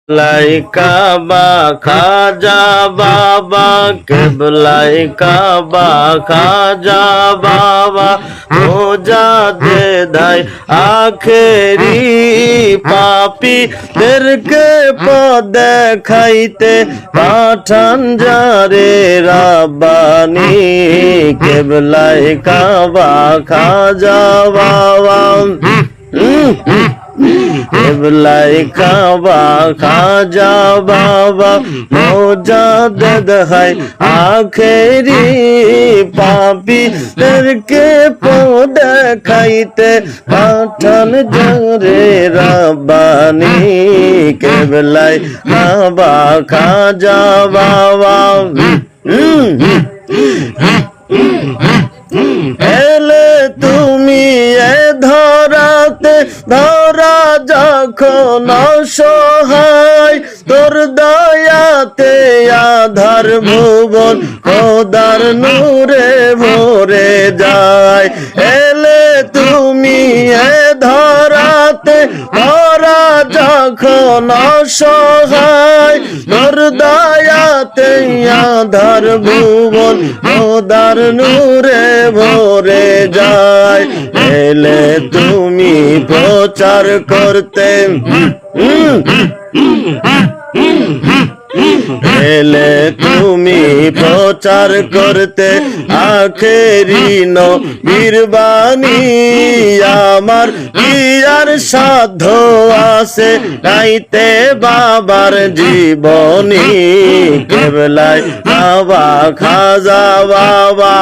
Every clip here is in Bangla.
কাবা খাজা বাবা কেবলাই কাবা খাজা বাবা মোজাদে দাই আখেরি পাপি দেরকে পদ দেখাইতে পাঠান যারে রাব্বানি কেবলাই কাবা খাজা বাবা কেবলাই কাবা খাজা বাবা মোজাদদ হাই আখেরি পাপি তেরকে পদ দেখাইতে পাঠান যারে রাব্বানি কেবলাই কাবা খাজা বাবা এলে তুমি এ ধরাতে ধরা যখন অসহায় তোর দয়াতে আধার ভুবন খোদার নূরে ভরে যায় এলে তুমি এ ধরাতে ধরা যখন অসহায় তোর দয়াতে আধার ভুবন খোদার নূরে ভরে যায় এলে তুমি প্রচার করতে এলে তুমি প্রচার করতে আখেরি নবীর বাণী আমার কি আর সাধ্য আছে গাইতে বাবার জীবনী কেবলাই কাবা খাজা বাবা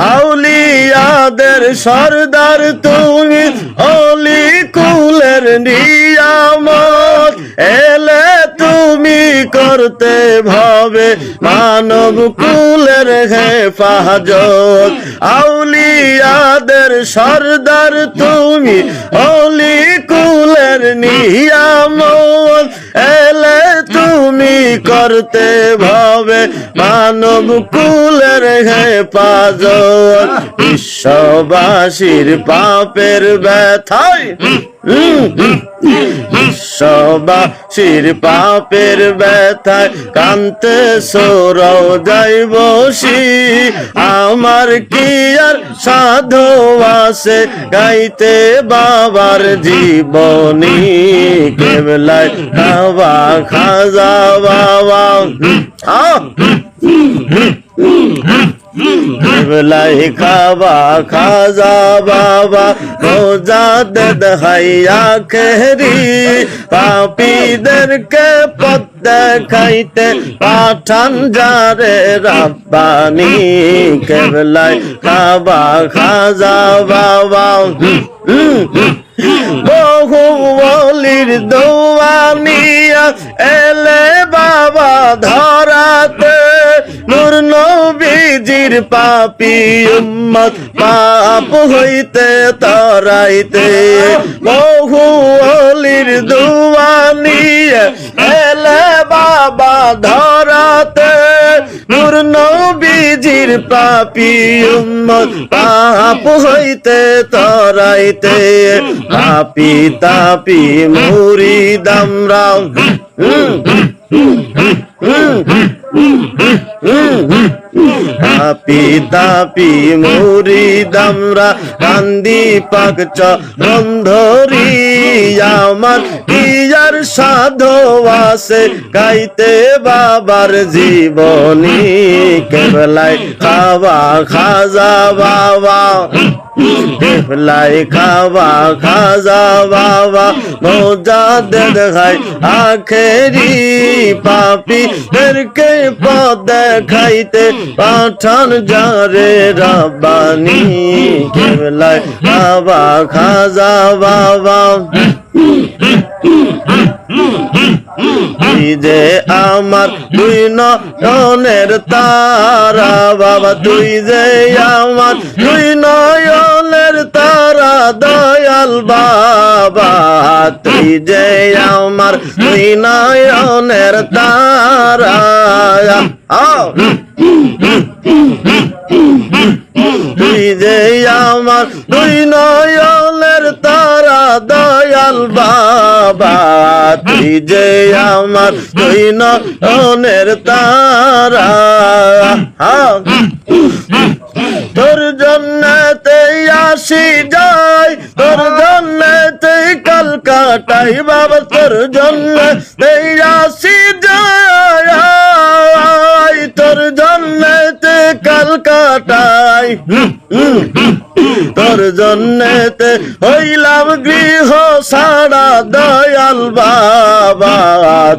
আউলিয়াদের সরদার তুমি অলি কুলের নিয়ামত এলে তুমি করতে ভাবে মানব কুলের হেফাজত আউলিয়াদের সরদার তুমি অলি কুলের নিয়ামত এলে তুমি করতে ভাবে মানব কুলের হেফাজত বিশ্ববাসীর পাপের ব্যথায় বিশ্ববাসীর পাপের ব্যথায় কান্তে সরও যাই বসি আমার কি আর সাধু আছে গাইতে বাবার জীবনী কেবলাই কাবা খাজা বাবা কেবলাই কাবা খাজা বাবা মোজাদদ হাই আখেরি পাপীদেরকে পথ দেখাইতে পাঠান যারে রাব্বানি কেবলাই কাবা খাজা বাবা বহু ওলির দোয়া নিয়া এলে বাবা ধরাতে নূর নবীজির পাপী উম্মত পাপ হইতে তরাইতে বহু ওলির দোয়া নিয়া এলে বাবা ধরাতে নূর নবীজির পাপী উম্মত পাপ হইতে তরাইতে পাপি তাপি মুরিদ আমরা পাপি তাপি মুরিদ আমরা কান্দি পাক চরন্ধরি আমার কি আর সাধু আছে গাইতে বাবার জীবনী কেবলাই কাবা খাজা বাবা কেবলাই কাবা খাজা বাবা মোজাদদ হাই আখেরি পাপি তেরকে পদ দেখাইতে পাঠান যারে রাব্বানি কেবলাই কাবা খাজা বাবা তুই যে আমার দুই নয়নের তারা বাবা তুই যে আমার দুই নয়নের তারা দয়াল বাবা তুই যে আমার দুই নয়নের তারা তুই যে আমার দুই নয়নের তারা দয়াল বাবা বাবা তুই যে আমার দুই নয়নের তারা তোর জন্যতে আসি যাই তোর জন্যতে কলকাতাই বাবা তোর জন্যতে আসি যাই তোর জন্যতে কলকাতাই তোর জন্যতে হইলাম গৃহ সারা দয়াল বাবা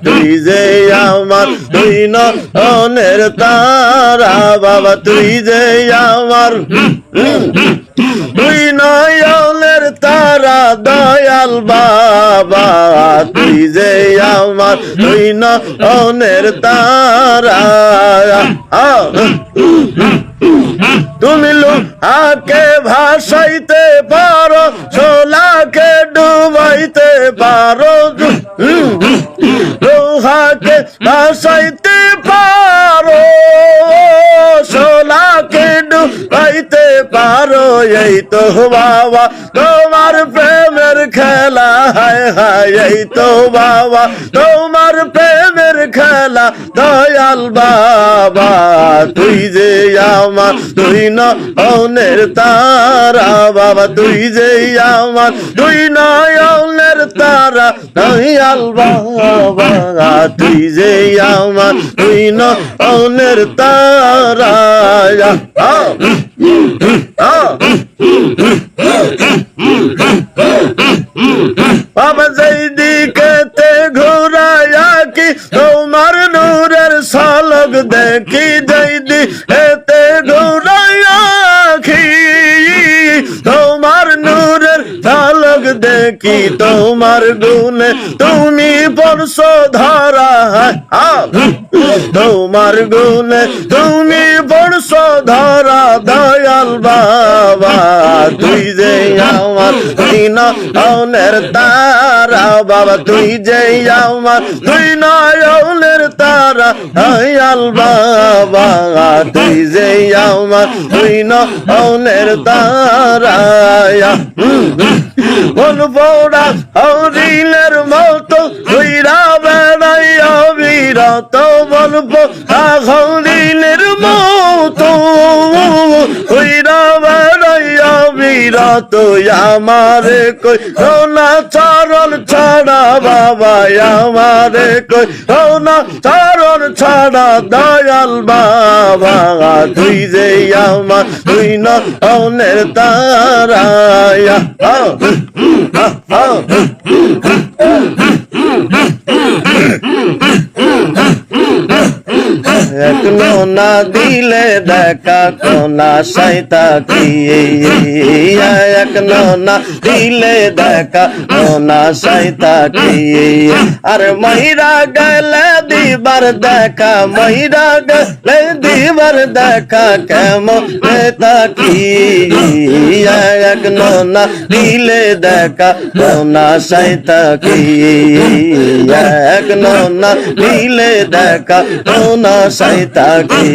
তুই যে আমার তুই নয়নের তারা বাবা তুই যে আমার তুই নয়নের তারা দয়াল বাবা তুই যে আমার তুই নয়নের তারা তুমি লোহাকে ভাসাইতে পারো সোলাকে ডুবাইতে পারো লোহাকে ভাসাইতে পারো সোলাকে ডুবাইতে পারো এই তো বাবা তোমার প্রেমের খেলা হায় হায় এই তো বাবা তোমার প্রেমের খেলা দয়াল বাবা তুই যে আমার তুই নয়নের তারা বাবা তুই যে আমার তুই নয়নের তারা দয়াল বাবা তুই যে আমার তুই নয়নের তারা বাবা যেই দিকেতে ঘুরাইয়া কি তোমার নূরের ঝলক দেখি যেই দিকেতে ঘুরাইয়া কি তোমার নূরের ঝলক দেখি তোমার গুণে তুমি পরশো ধরা তোমার গুণে তুমি পরশো ধরা দয়াল বাবা তুই যে আমার তুই নয়নের তারা বাবা তুই যে আমার তুই নয়নের তারা দয়াল বাবা তুই যে আমার তুই নয়নের তারা মন পোড়া হরিণের মতো হইরা বেড়াই অবিরত মন পোড়া হরিণের মতো হইরা বেড়াই অবিরত আমারে কই রোনা চরণ ছাড়া বাবা আমারে কই রোনা চরণ ছাড়া দয়াল বাবা তুই যে আমার তুই নয়নের তারা এখনো না দিলে দেখা কোনা সাইতা কি এখনো না দিলে দেখা কোনা সাইতা কি আরে মহিরা গেলে দিবার দেখা মহিরা গেলে দিবার দেখা কেমন তাকি এখনো না দিলে দেখা কোনা সাইতা কি এখনো না দিলে দেখা কোনা সাইতা কি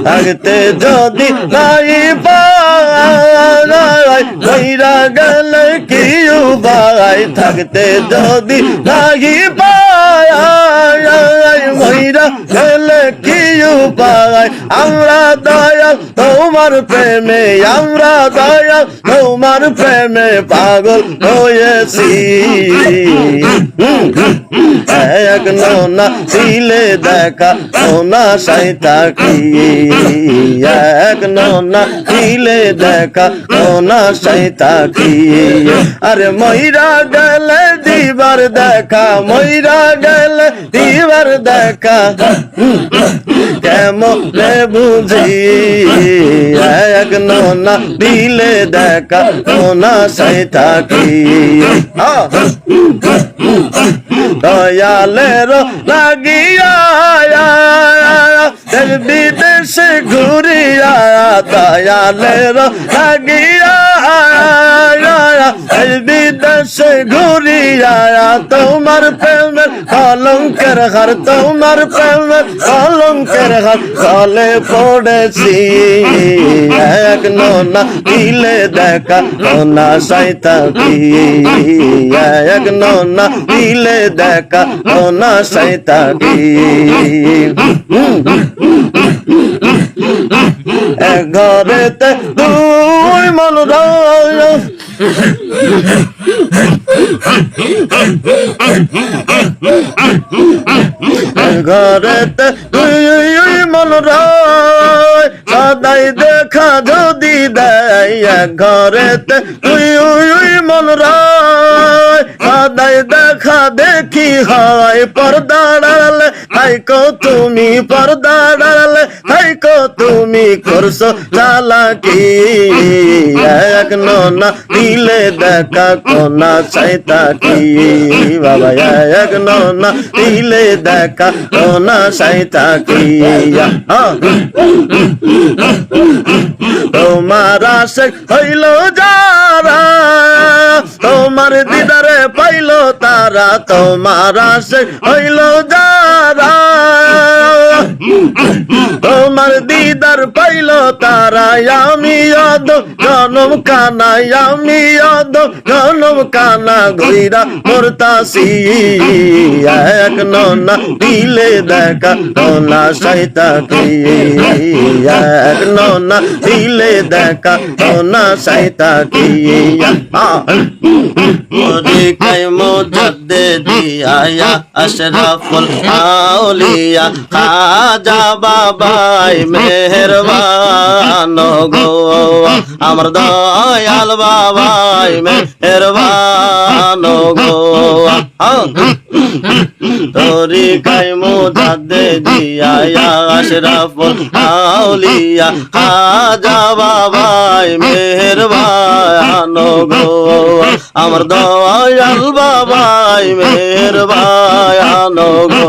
থাকতে যদি নাই পাই মইরা গেলে কি উপায় থাকতে যদি নাই পাই মইরা গেলে কি উপায় আমরা দয়াল তোমার প্রেমে আমরা দয়াল তোমার প্রেমে পাগল হয়েছি এক না দিলে দেখা সোনা সাইতা কি এক না দিলে দেখা সোনা সাইতা কি আরে মইরা গেলে দিবার দেখা মইরা গেলে দিবার দেখা কেমন বুঝি এক না দিলে দেখা সোনা সাইতা কি দয়ালের লাগিয়া বিদেশে ঘুরিয়া দয়ালের লাগিয়া বিদেশে ঘুরিয়া তোমার প্রেমের কলঙ্কের ঘর তোমার প্রেমের কলঙ্কের ঘর তলে পড়েছি এক নোনা দিলে দেখা নোনা সাইতা কি এক নোনা দিলে দেখা নোনা সাইতা কি এক ঘরেতে দুই মন ঘরেতে তুই মন রায় সদাই দেখা যদি দেয় ঘরেতে তুই মন রায় সদাই দেখা দেখি হয় পর্দা ডালে থাইকো তুমি পর্দা ডালে থাইকো তুমি করছো চালাকি এক নোনা দিলে দেখা কোনা চাইতা কি বাবা এক নোনা দিলে দেখা কোনা চাইতা কি তোমার আশেক হইল যারা তোমার দিদারে পাইল তারা তোমার আশেক হইল যারা তোমার দিদার পাইল তারা আমি অদ জনম কানা আমি অদ জনম কানা ঘুইরা মরতাছি এক নোনা দিলে দেখা নোনা সাইতা কি এক নোনা দিলে দেখা নোনা সাইতা কি কাই মুজাদ্দে দিয়া আশরাফুল আউলিয়া খাজা বাবাই মেহেরবান গো আমার দয়াল বাবাই মেহেরবান গো তোরি কাই মুজাদ্দে দিয়া আশরাফুল আউলিয়া খাজা বাবাই মেহেরবান গো আমার দয়াল বাবাই মেহেরবান গো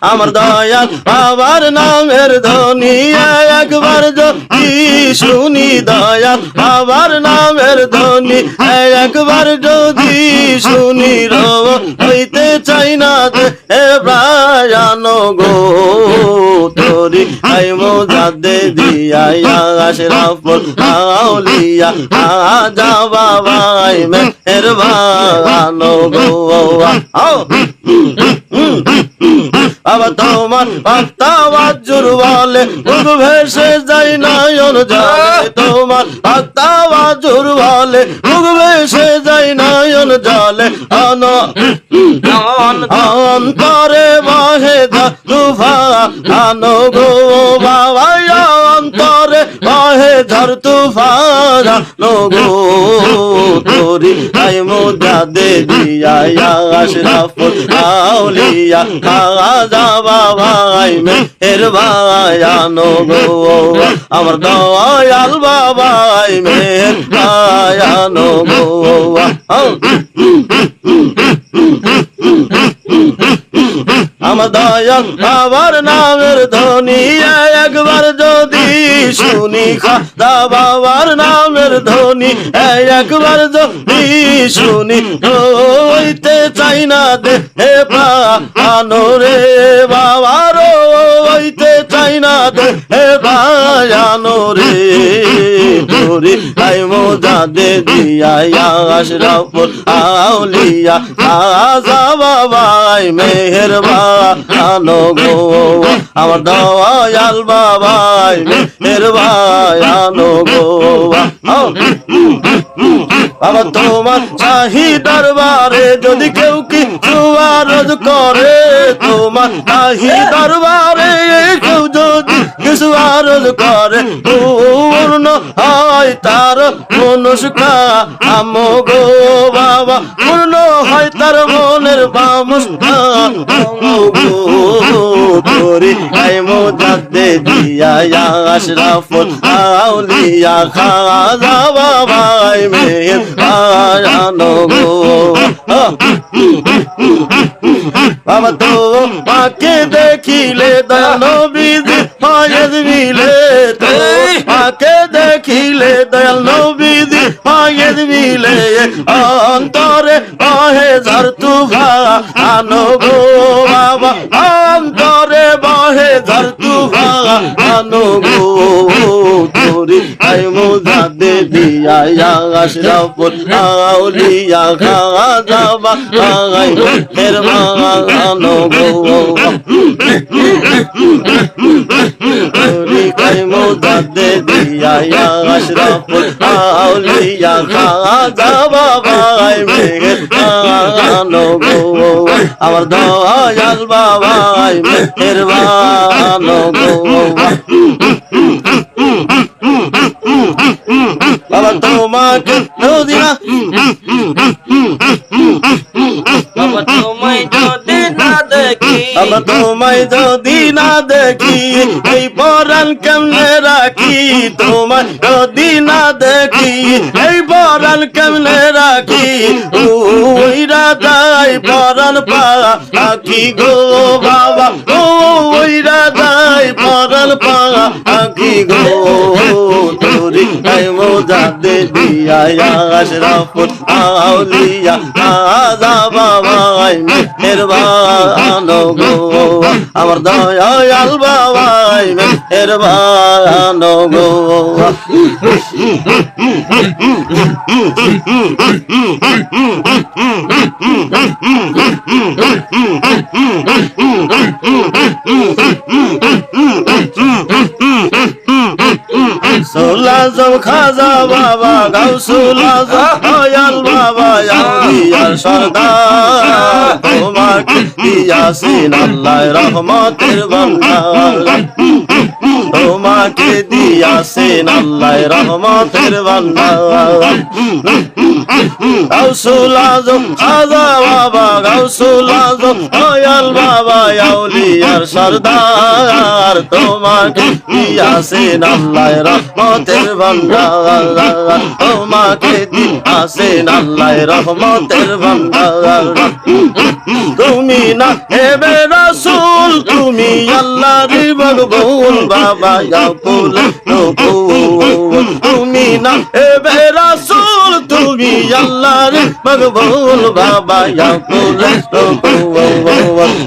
আমার দয়াল বাবার নামের ধ্বনি একবার যদি শুনি দয়াল বাবার নামের ধ্বনি একবার যদি শুনি রো হইতে চাই না হে প্রায়ান গো তোরি আই মুজাদ্দে দিয়া আশরাফুল আউলিয়া খাজা বাবাই মেহেরবান গো বাবা তোমার বাক্তাওয়াজুর বলে বুক ভেসে যাই নয়ন জলে তোমার বাক্তাওয়াজুর বলে বুক ভেসে যাই নয়ন জলে অন্তরে বহে তুফান গো বাবা অন্তরে বহে ঝড় তুফান গো তোরি আই মুজাদ্দে দিয়া আশরাফুল আউলিয়া খাজা বাবাই মেহেরবান গো আমার দয়াল বাবাই মেহেরবান গো আমার দয়াল বাবার নামের ধ্বনি একবার যদি শুনি খাজা বাবার নামের ধ্বনি একবার যদি শুনি হইতে চাই না দে হে প্রাণ রে বাবার হইতে চাই না দে হে প্রাণ রে তোরি আই মুজাদ্দে দিয়া আশরাফুল আউলিয়া খাজা বাবাই মেহেরবান গো আমার দয়াল বাবাই মেহেরবান গো বাবা তোমার শাহী দরবারে যদি কেউ কিছু আরজ করে তোমার শাহী দরবারে কেউ যদি কিছু আরজ করে পূর্ণ হয় তার মনস্কা আমো গো বাবা পূর্ণ হয় তার মনের বামস্কা তোরি আই মুজাদ্দে দিয়া আশরাফুল আউলিয়া খাজা বাবাই মেহেরবান গো বাবা তোমাকে দেখিলে দয়াল নবীজি ফয়েজ মিলে তোমাকে দেখিলে দয়াল নবীজি মায়ের মিলে অন্তরে বহে ঝড় তুফান গো বাবা অন্তরে বহে ঝড় তুফান গো তোরি আই মুজাদে দিয়া আশরাফুল আউলিয়া খাজা বাবাই মেহরবান গো তোরি আই মুজাদে দিয়া আশরাফুল আউলিয়া খাজা বাবাই মেহরবান গো আমার দয়াল বাবাই মেহরবান গো বাবা তোমাকে নদিনা বাবা তোমায় যদি না দেখি বাবা তোমায় যদি না দেখি এই পরাণ কেমনে রাখি তোমায় যদি না দেখি এই পরাণ কেমনে রাখি ওই রাজাই পরাণ পাখি গো বাবা ওই রাজাই পরাণ পাখি গো তোরি আই মুজাদে দিয়া আশরাফুল আউলিয়া খাজা বাবাই মেহরবান গো আমার দয়াল বাবাই মেহরবান গো সোলা জব খাজা বাবা গাউসুলা দয়াল বাবা আউলিয়ার সরদার তোমাকে দিয়াছেন আল্লাহ রহমতের ভান্ডার তোমাকে দিয়াছেন আল্লাহ রহমতের ভান্ডার গাউসুলা জব খাজা বাবা গাউসুলা জব দয়াল বাবা আউলিয়ার সরদার তোমাকে দিয়াছেন আল্লাহ রহমতের ভান্ডার তোমাকে দিয়াছেন আল্লাহ রহমতের ভান্ডার তুমি না হেবে রাসূল তুমি আল্লাহর মকবুল বাবা ইয়াকুল তুমি না হেবে রাসূল তুমি আল্লাহর মকবুল বাবা ইয়াকুল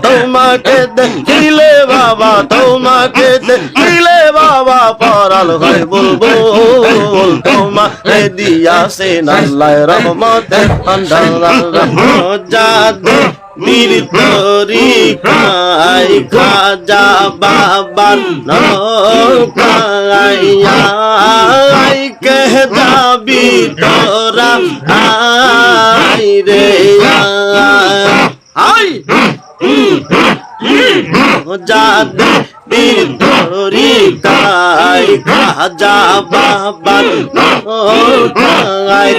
তোমাকে দেখিলে বাবা তোমাকে দেখিলে বাবা পরাল হয় বুলবুল তোমাকে দিয়াছেন আল্লাহ রহমতের ভান্ডার জাদু বীর তরিকায় খাজা বাবার নৌকায় কে যাবি তোরা আই রে আই জাদু বীর তরিকায় খাজা বাবার নৌকায়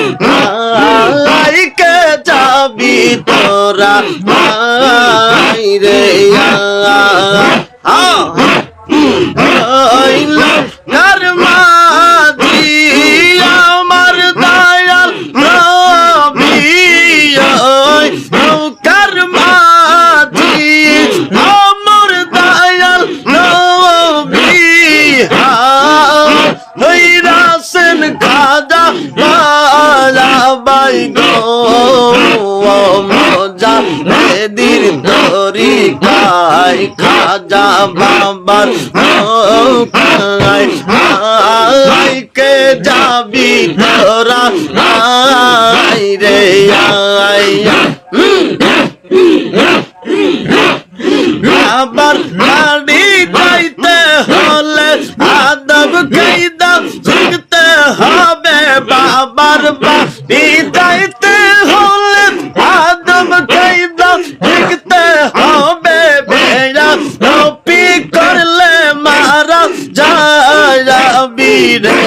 কে যাবি তোরা আই রে আমার দয়াল রবি কর্মাধি আমার দয়াল রবি রাসেন খাজা বাই গো মজা দির তরিকায় খাজা বাবার নৌকায় কে যাবি তোরা আই রে আই আবার গাড়ি যাইতে হলে আদব কায়দা শিখতে হবে বাবার বাড়ি যাইতে হলে আদব কায়দা শিখতে হবে বেয়া নপি করলে মারা যাবি রে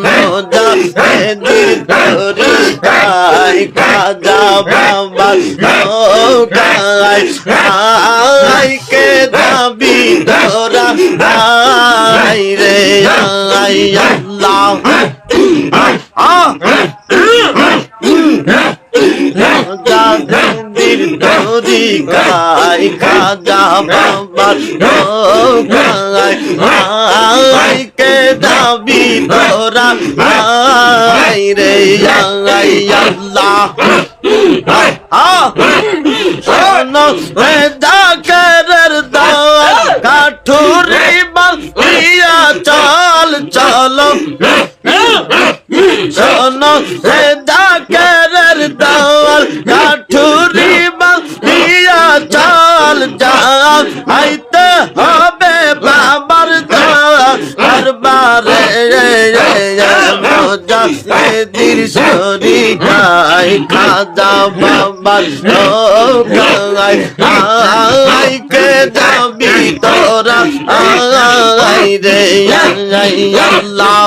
মোজা দিল তরিকায় খাজা বাবার নৌকায় কে যাবি তোরা আই রে আই আল্লাহ দিল তরিকায় খাজা বাবার নৌকায় কে যাবি যাবি তোরা আয় রে আয় আল্লাহ শোনো রে জাকেরের দল কাঠুরি বালিয়া চল চলো শোনো রে জাকেরের দল কাঠুরি বালিয়া চল যাও আইতে হবে বাবার দরবারে মজা দির শরীকাই খাজা বাবার গায় আই কে যাবি তোরা আই রে আল্লাহ